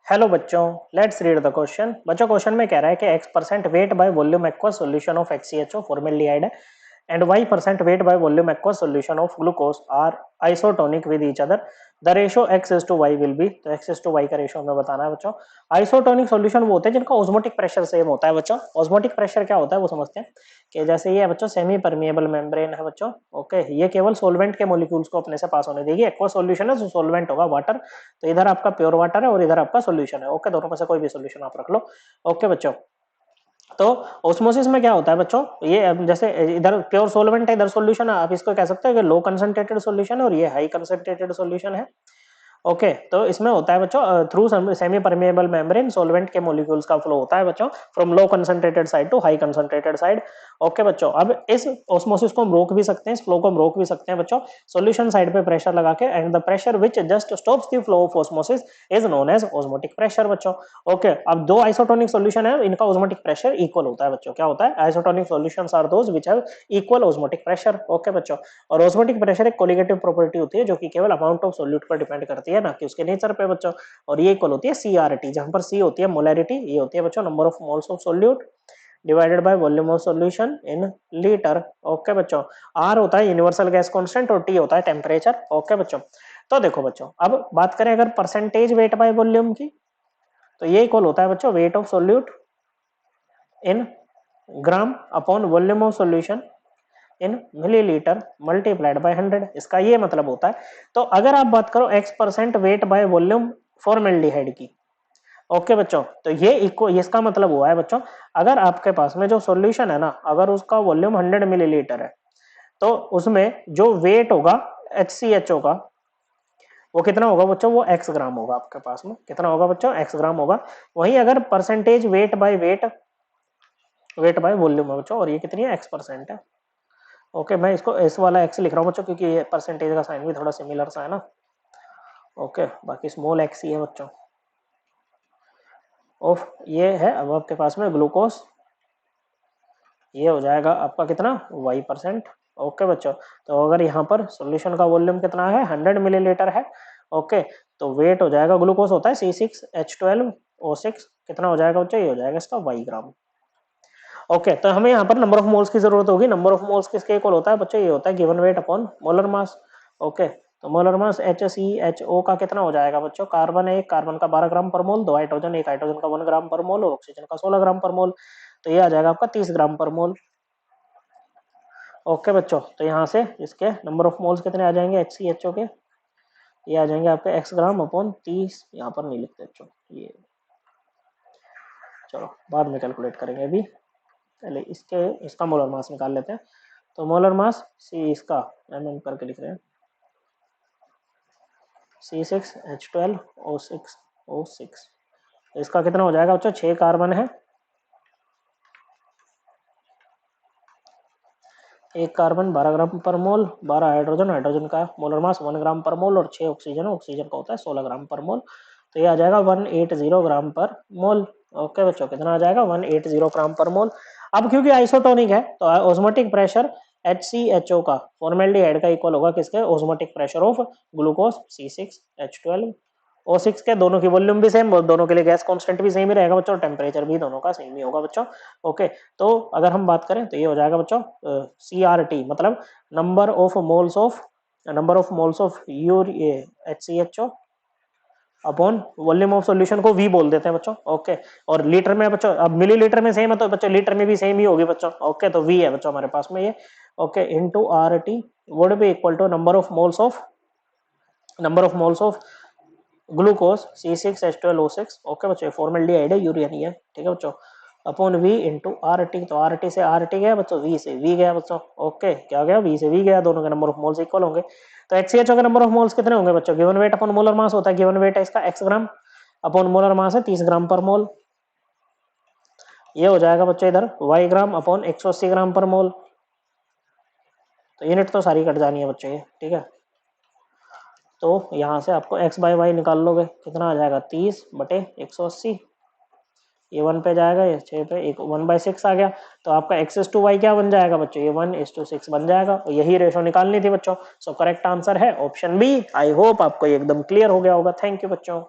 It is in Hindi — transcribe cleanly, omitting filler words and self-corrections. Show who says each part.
Speaker 1: हेलो बच्चों, लेट्स रीड द क्वेश्चन। बच्चों क्वेश्चन में कह रहा है कि x% weight by volume aqueous solution of HCHO formaldehyde है and y% weight by volume aqueous solution of glucose are isotonic with each other. The ratio x:y will be, तो x:y का रेशियो हमें बताना है बच्चों। आइसोटोनिक सॉल्यूशन वो होते हैं जिनका ऑस्मोटिक प्रेशर सेम होता है बच्चों। ऑस्मोटिक प्रेशर क्या होता है वो समझते हैं कि जैसे ये है बच्चों सेमी परमिएबल मेम्ब्रेन है बच्चों। ओके, ये केवल सॉल्वेंट के मॉलिक्यूल्स को अपने से पास होने देगी। एक्वा सॉल्यूशन है, सॉल्वेंट होगा वाटर, तो इधर आपका प्योर वाटर है और इधर आपका सॉल्यूशन है। ओके, दोनों में से कोई भी सॉल्यूशन आप रख लो। ओके बच्चों, तो ऑस्मोसिस में क्या होता है बच्चों, ये जैसे इधर प्योर सॉल्वेंट है, इधर सॉल्यूशन है, आप इसको कह सकते हैं कि लो कंसंट्रेटेड सॉल्यूशन है और ये हाई कंसंट्रेटेड सॉल्यूशन है। ओके, तो इसमें होता है बच्चों through semi permeable membrane solvent के मॉलिक्यूल्स का फ्लो होता है बच्चों from low concentrated side to high concentrated side. Okay बच्चों, अब इस ऑस्मोसिस को हम रोक भी सकते हैं, इस फ्लो को हम रोक भी सकते हैं बच्चों सॉल्यूशन साइड पे प्रेशर लगा के, and the pressure which just stops the flow of osmosis is known as osmotic pressure बच्चों। ओके, अब दो आइसोटोनिक सॉल्यूशन है, इनका ऑस्मोटिक प्रेशर इक्वल होता है बच्चों। क्या होता है? Isotonic solutions are those which have equal osmotic pressure. Okay बच्चों, और ऑस्मोटिक प्रेशर एक कोलिगेटिव प्रॉपर्टी होती है जो कि केवल अमाउंट ऑफ सॉल्यूट पर डिपेंड करती है, ना कि उसके नेचर पे बच्चों। और ये इक्वल होती है CRT, जहां पर C होती है मोलैरिटी, ये होती है बच्चों number of moles of solute divided by volume of solution in litre. Okay बच्चों, R होता है यूनिवर्सल गैस कांस्टेंट और T होता है टेम्परेचर। ओके बच्चों, तो देखो बच्चों, अब बात करें अगर परसेंटेज वेट बाय वॉल्यूम की, तो ये इक्वल होता है बच्चों weight of solute in gram upon volume of solution in millilitre multiplied by 100। इसका ये मतलब होता है, तो अगर आप बात करो x% weight by volume formaldehyde की, ओके बच्चों, तो ये इको इसका मतलब हुआ है बच्चों, अगर आपके पास में जो सॉल्यूशन है ना, अगर उसका वॉल्यूम 100 मिलीलीटर है, तो उसमें जो वेट होगा HCHO का वो कितना होगा बच्चों? वो x ग्राम होगा। आपके पास में कितना होगा बच्चों? x ग्राम होगा। वहीं अगर परसेंटेज वेट बाय वॉल्यूम है बच्चों, और ये कितनी है? x% है। ओके, मैं इसको एस वाला एक्स लिख रहा हूँ बच्चों क्योंकि ये परसेंटेज का साइन भी थोड़ा सिमिलर सा है ना। ओके, बाकी स्मॉल एक्स ही है बच्चों। ऑफ ये है, अब आपके पास में ग्लूकोज, ये हो जाएगा आपका कितना? y%। ओके बच्चों, तो अगर यहाँ पर सॉल्यूशन का वॉल्यूम कितना है? 100 मिलीलीटर है। ओके, तो वेट हो जाएगा, ग्लूकोज होता है C6H12O6, कितना हो जाएगा बच्चों? ये हो जाएगा इसका y ग्राम। ओके, तो हमें यहाँ पर नंबर ऑफ मोल्स की जरूरत होगी। नंबर ऑफ मोल्स किसके इक्वल होता है बच्चों? ये होता है given weight upon molar mass. Okay, तो मोलर मास HCHO का कितना हो जाएगा बच्चों? कार्बन है, कार्बन का 12 ग्राम पर मोल, दो हाइड्रोजन, एक हाइड्रोजन का 1 ग्राम पर मोल और ऑक्सीजन का 16 ग्राम पर मोल, तो ये आ जाएगा आपका 30 ग्राम पर मोल। ओके बच्चों, तो यहाँ से इसके नंबर ऑफ मोल्स कितने आ जाएंगे HCHO के? ये आ जाएंगे आपके x ग्राम अपॉन 30, यहाँ पर नहीं लिखते बच्चों ये, चलो बाद में कैलकुलेट करेंगे, अभी पहले इसका मोलर मास निकाल लेते हैं। तो मोलर मास सी, इसका mm करके लिख रहे हैं, C6H12O6, इसका कितना हो जाएगा बच्चों? 6 कार्बन है, एक कार्बन 12 ग्राम पर मोल, 12 हाइड्रोजन, हाइड्रोजन का मोलर मास 1 ग्राम पर मोल और 6 ऑक्सीजन, ऑक्सीजन का होता है 16 ग्राम पर मोल, तो ये आ जाएगा 180 ग्राम पर मोल। ओके बच्चों, कितना आ जाएगा? 180 ग्राम पर मोल। अब क्योंकि आइसोटोनिक है तो ऑस्मोटिक प्रेशर HCHO का फॉर्मल्डिहाइड का इक्वल होगा किसके? Osmotic pressure of glucose C6H12O6 के। दोनों की वॉल्यूम भी सेम, दोनों के लिए गैस कांस्टेंट भी सेम ही रहेगा बच्चों, टेम्परेचर भी दोनों का सेम ही होगा बच्चों। ओके, तो अगर हम बात करें तो ये हो जाएगा बच्चों CRT, मतलब number of moles of HCHO upon volume of solution को V बोल देते हैं बच्चों। ओके, और लीटर में बच्चों, अब मिलीलीटर में सेम है तो बच्चों लीटर में भी सेम ही होगी बच्चों। ओके, तो V है बच्चों हमारे पास में ये। Okay, into RT would be equal to number of moles of glucose C6H12O6। Okay बच्चों, फॉर्मल्डिहाइड है, यूरिया नहीं है, ठीक है बच्चों, अपॉन V इंटू RT, तो RT से RT गया बच्चों, V से V गया बच्चों। ओके, क्या गया? V से V गया, दोनों के नंबर ऑफ मोल्स इक्वल होंगे। तो HCHO के नंबर ऑफ मोल्स कितने होंगे बच्चों? Given weight upon molar mass होता है, गिवन वेट है इसका x ग्राम अपॉन मोलर मास है 30 ग्राम पर मोल, ये हो जाएगा बच्चों इधर y ग्राम अपॉन 180 ग्राम पर मोल, तो यूनिट तो सारी कट जानी है बच्चों ये, ठीक है। तो यहाँ से आपको x बाई वाई निकाल लोगे, कितना आ जाएगा? 30/180, ये 1 पे जाएगा, ये 6 पे, एक 1/6 आ गया, तो आपका x:y क्या बन जाएगा बच्चों? ये 1:6 बन जाएगा, और यही रेशो निकालनी थी बच्चों। सो करेक्ट आंसर है ऑप्शन बी। आई होप आपको ये एकदम क्लियर हो गया होगा। थैंक यू बच्चों।